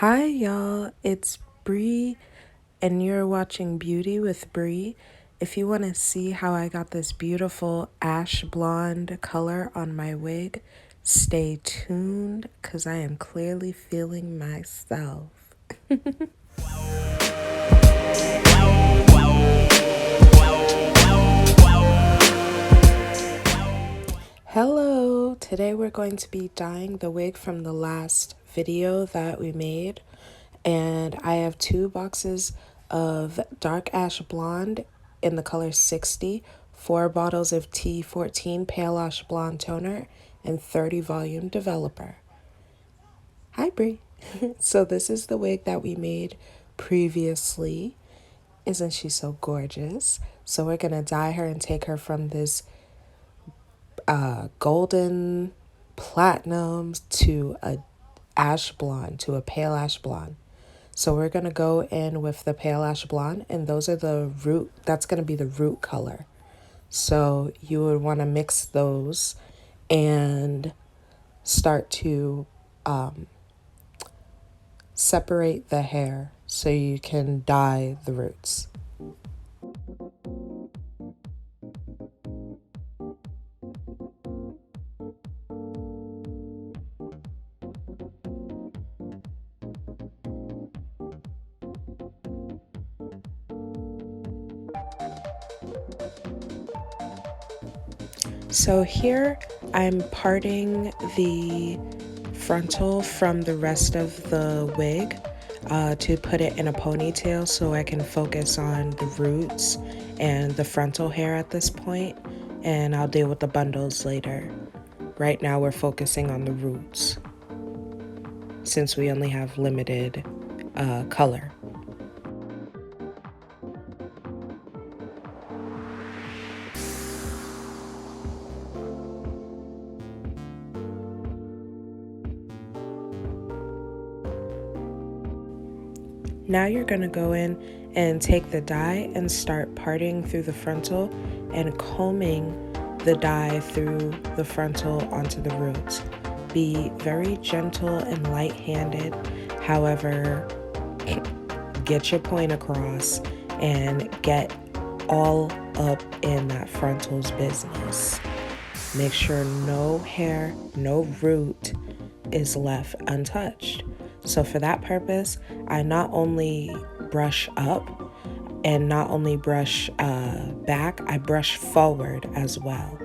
Hi, y'all. It's Bree, and you're watching Beauty with Bree. If you want to see how I got this beautiful ash blonde color on my wig, stay tuned because I am clearly feeling myself. Hello, today we're going to be dyeing the wig from the last video that we made, and I have 2 boxes of dark ash blonde in the color 60, 4 bottles of T14 pale ash blonde toner, and 30 volume developer. Hi Brie. So this is the wig that we made previously. Isn't she so gorgeous? So we're gonna dye her and take her from this golden platinum to a ash blonde, to a pale ash blonde. So we're going to go in with the pale ash blonde, and those are the root, that's going to be the root color. So you would want to mix those and start to separate the hair so you can dye the roots. So here I'm parting the frontal from the rest of the wig to put it in a ponytail so I can focus on the roots and the frontal hair at this point, and I'll deal with the bundles later. Right now we're focusing on the roots since we only have limited color. Now you're going to go in and take the dye and start parting through the frontal and combing the dye through the frontal onto the roots. Be very gentle and light-handed. However, get your point across and get all up in that frontal's business. Make sure no hair, no root is left untouched. So for that purpose, I not only brush up and not only brush back, I brush forward as well.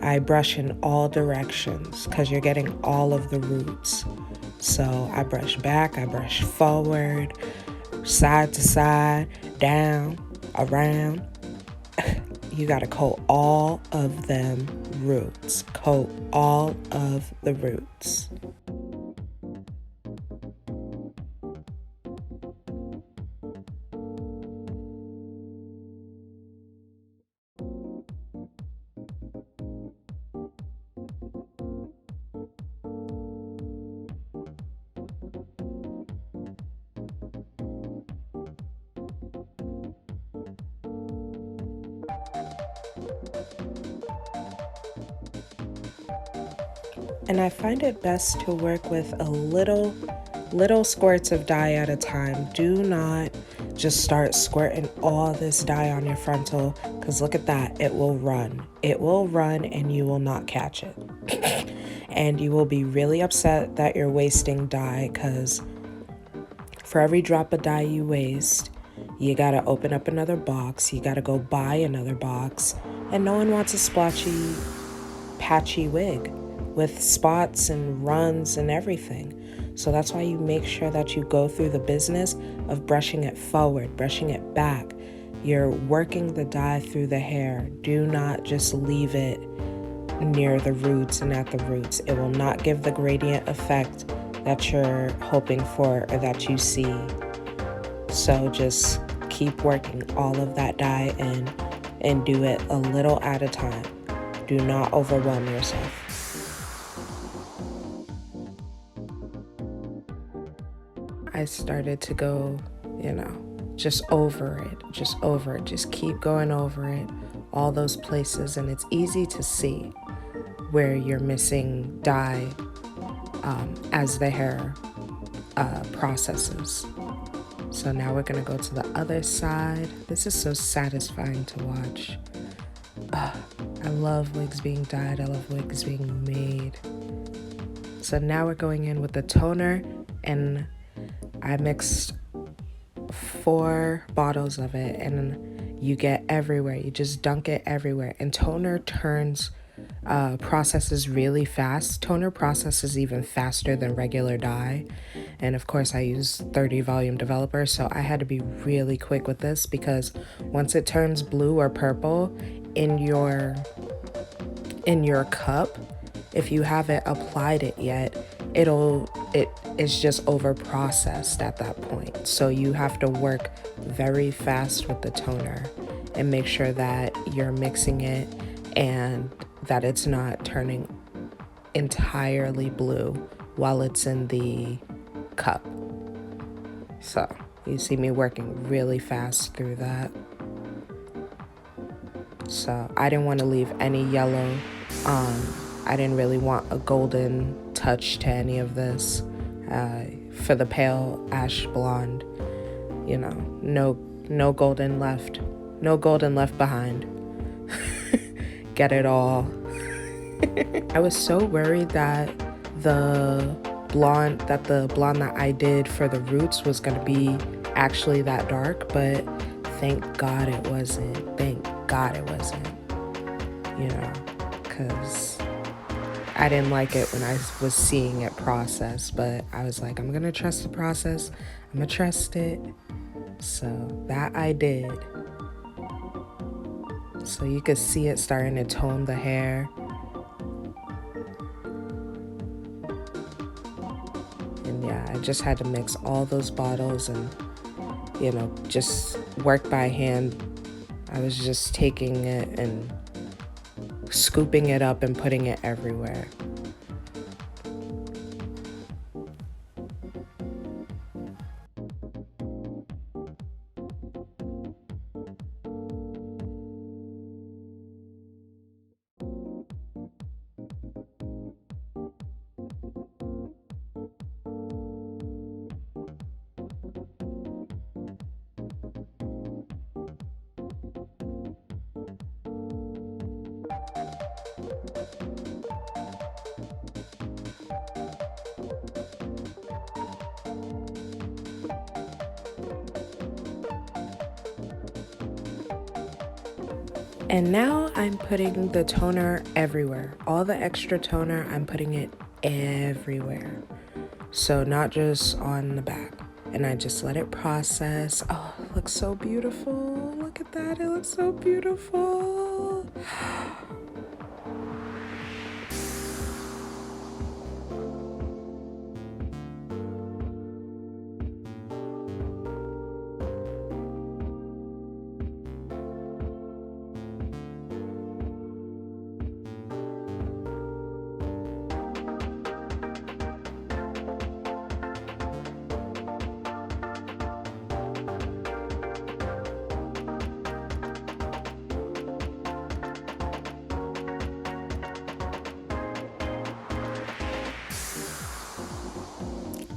I brush in all directions because you're getting all of the roots. So I brush back, I brush forward, side to side, down, around. You gotta coat all of them roots. Coat all of the roots. And I find it best to work with a little squirts of dye at a time. Do not just start squirting all this dye on your frontal, because look at that, it will run. It will run and you will not catch it. And you will be really upset that you're wasting dye, because for every drop of dye you waste, you gotta open up another box, you gotta go buy another box, and no one wants a splotchy, patchy wig with spots and runs and everything. So that's why you make sure that you go through the business of brushing it forward, brushing it back. You're working the dye through the hair. Do not just leave it near the roots and at the roots. It will not give the gradient effect that you're hoping for or that you see. So just keep working all of that dye in and do it a little at a time. Do not overwhelm yourself. I started to go, just over it, just keep going over it, all those places, and it's easy to see where you're missing dye as the hair processes. So now we're gonna go to the other side. This is so satisfying to watch. I love wigs being dyed, I love wigs being made. So now we're going in with the toner, and I mixed 4 bottles of it, and you get everywhere. You just dunk it everywhere. And toner processes really fast. Toner processes even faster than regular dye. And of course I use 30 volume developer, so I had to be really quick with this, because once it turns blue or purple in your cup, if you haven't applied it yet, it is just over processed at that point. So you have to work very fast with the toner and make sure that you're mixing it and that it's not turning entirely blue while it's in the cup. So you see me working really fast through that. So I didn't want to leave any yellow. I didn't really want a golden touch to any of this. For the pale ash blonde, you know, no golden left, no golden left behind. Get it all. I was so worried that the blonde that I did for the roots was gonna be actually that dark, but thank God it wasn't. Thank God it wasn't. You know, because I didn't like it when I was seeing it process, but I was like, I'm gonna trust the process. I'm gonna trust it. So that I did. So you could see it starting to tone the hair. And yeah, I just had to mix all those bottles and, you know, just work by hand. I was just taking it and scooping it up and putting it everywhere. And now I'm putting the toner everywhere. All the extra toner, I'm putting it everywhere. So not just on the back. And I just let it process. Oh, it looks so beautiful. Look at that, it looks so beautiful.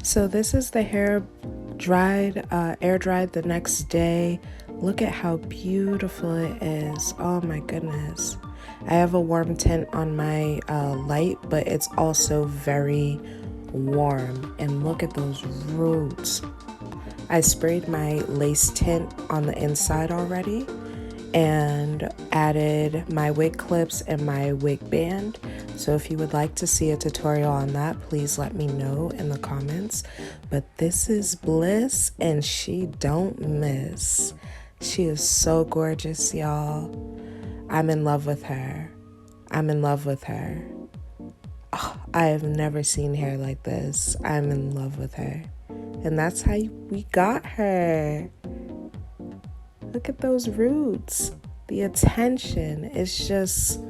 So this is the hair dried, air dried the next day. Look at how beautiful it is. Oh my goodness. I have a warm tint on my light, but it's also very warm. And look at those roots. I sprayed my lace tint on the inside already and added my wig clips and my wig band. So if you would like to see a tutorial on that, please let me know in the comments. But this is Bliss, and she don't miss. She is so gorgeous, y'all. I'm in love with her. I'm in love with her. Oh, I have never seen hair like this. I'm in love with her. And that's how we got her. Look at those roots. The attention is just,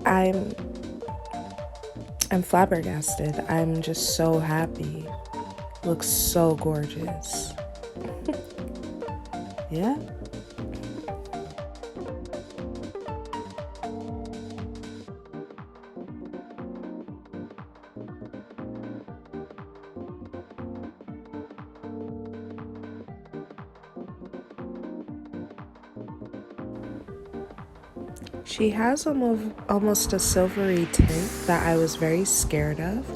I'm flabbergasted. I'm just so happy. Looks so gorgeous. Yeah. She has almost a silvery tint that I was very scared of.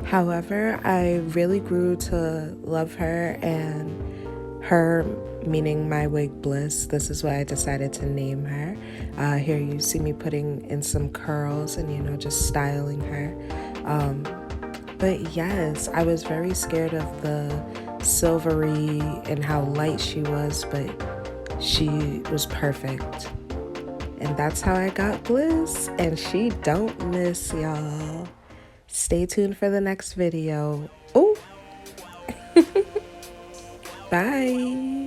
However, I really grew to love her, and her, meaning my wig bliss, this is what I decided to name her. Here you see me putting in some curls and, you know, just styling her. But yes, I was very scared of the silvery and how light she was, but she was perfect. And that's how I got bliss, and she don't miss, y'all. Stay tuned for the next video. Oh, bye.